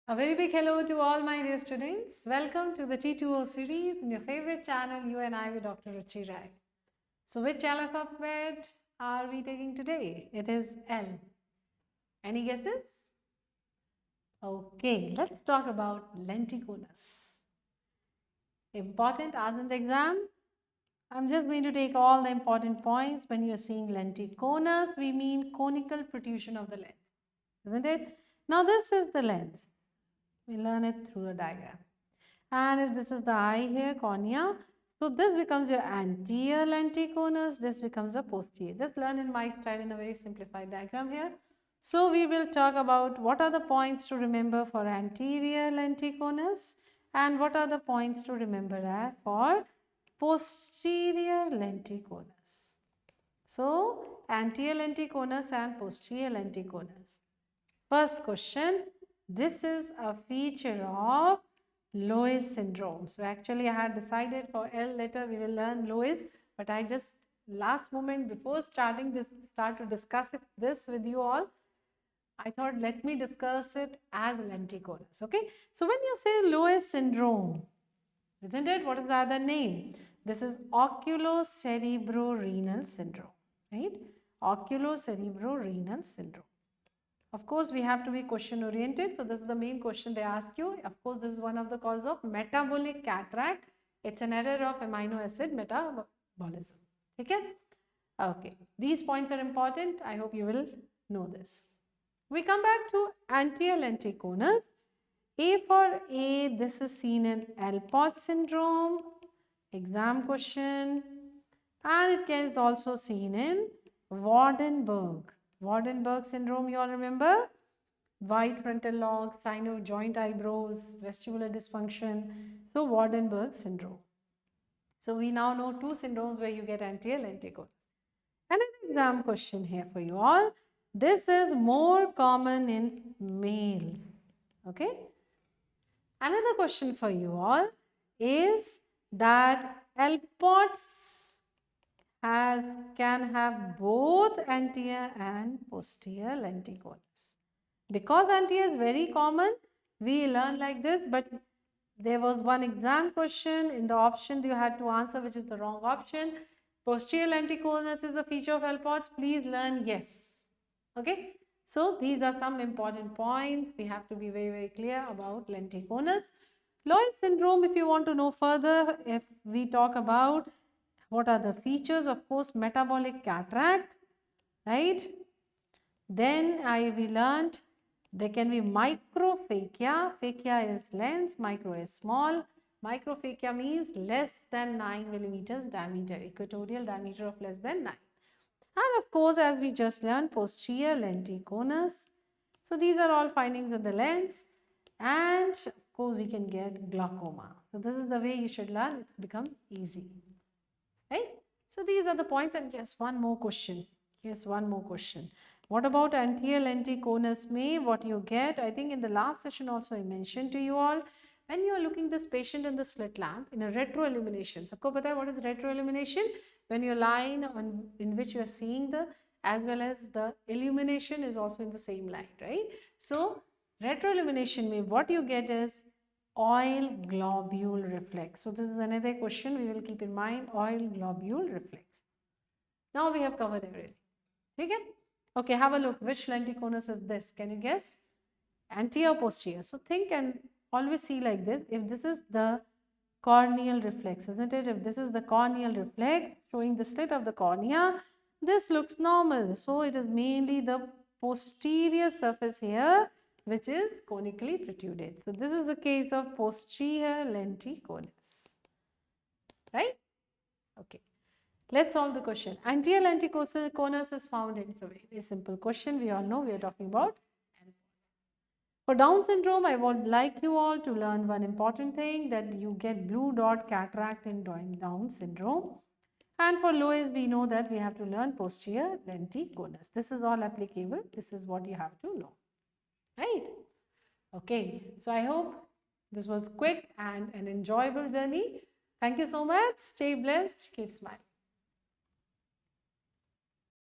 A very big hello to all my dear students. Welcome to the T2O series in your favorite channel, You and I with Dr. Ruchi Rai. So which alphabet are we taking today? It is L. Any guesses? Okay, let's talk about Lenticonus. Important as in the exam. I'm just going to take all the important points. When you're seeing Lenticonus, we mean conical protrusion of the lens, isn't it? Now this is the lens. We learn it through a diagram. And if this is the eye here, cornea, so this becomes your anterior lenticonus, this becomes a posterior. Just learn in my style in a very simplified diagram here. So we will talk about what are the points to remember for anterior lenticonus and what are the points to remember for posterior lenticonus. So anterior lenticonus and posterior lenticonus. First question, this is a feature of Loeys syndrome. So actually I had decided for L letter we will learn Loeys, but I just last moment before starting this start to discuss this with you all, I thought let me discuss it as lenticonus. Okay, so when you say Loeys syndrome, isn't it? What is the other name? This is oculocerebrorenal syndrome, right? Oculocerebrorenal syndrome. Of course, we have to be question oriented. So this is the main question they ask you. Of course, this is one of the cause of metabolic cataract. It's an error of amino acid metabolism. Okay? Okay. These points are important. I hope you will know this. We come back to anterior lenticonus. A for A, this is seen in Alport syndrome, exam question, and it is also seen in Waardenburg syndrome, you all remember? Wide frontal lobe, sign of joint eyebrows, vestibular dysfunction. So Waardenburg syndrome. So we now know two syndromes where you get anterior lenticonus. Another exam question here for you all. This is more common in males. Okay. Another question for you all is that Alport's can have both anterior and posterior lenticonus. Because anterior is very common, we learn like this, but there was one exam question in the option you had to answer, which is the wrong option. Posterior lenticonus is a feature of Alport's. Please learn yes. Okay. So these are some important points. We have to be very, very clear about lenticonus. Loeys syndrome, if you want to know further, if we talk about what are the features, of course, metabolic cataract, right? Then we learned there can be microphakia. Phakia is lens, micro is small. Microphakia means less than 9 millimeters diameter, equatorial diameter of less than 9. And of course, as we just learned, posterior lenticonus. So these are all findings of the lens. And of course, we can get glaucoma. So this is the way you should learn. It's become easy. Right? So these are the points, and just one more question. Yes, one more question. What about anterior lenticonus may? What you get? I think in the last session also I mentioned to you all, when you are looking this patient in the slit lamp in a retro illumination. Sabko pata hai what is retro illumination? When your line in which you are seeing the as well as the illumination is also in the same line, right? So retro illumination may what you get is oil globule reflex. So this is another question we will keep in mind, oil globule reflex. Now we have covered everything. Okay? Okay, have a look. Which lenticonus is this? Can you guess? Anterior or posterior? So think and always see like this. If this is the corneal reflex, isn't it? If this is the corneal reflex showing the slit of the cornea, this looks normal. So it is mainly the posterior surface here which is conically protruded. So this is the case of posterior lenticonus. Right? Okay. Let's solve the question. Anterior lenticonus is found in, it's a very simple question. We all know we are talking about. For Down syndrome, I would like you all to learn one important thing, that you get blue dot cataract in Down syndrome. And for Loeys, we know that we have to learn posterior lenticonus. This is all applicable. This is what you have to know. Right? Okay. So I hope this was quick and an enjoyable journey. Thank you so much. Stay blessed. Keep smiling.